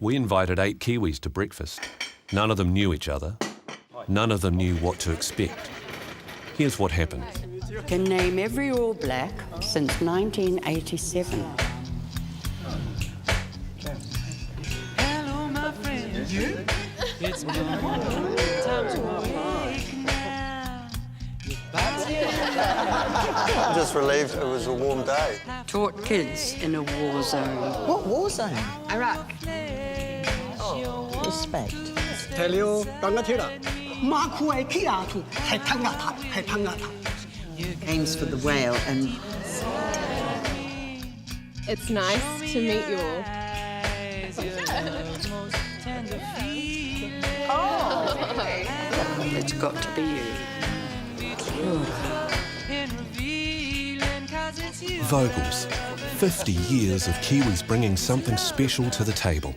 We invited 8 Kiwis to breakfast. None of them knew each other. None of them knew what to expect. Here's what happened. Can name every All Black since 1987. Hello, my friend. You? It's been a long time to awake now. Your body. I'm just relieved it was a warm day. Taught kids in a war zone. What war zone? Iraq. Oh, respect. Tell you, Aims for the whale and It's nice to meet you all. It's got to be you. VOGEL'S. 50 years of Kiwis bringing something special to the table.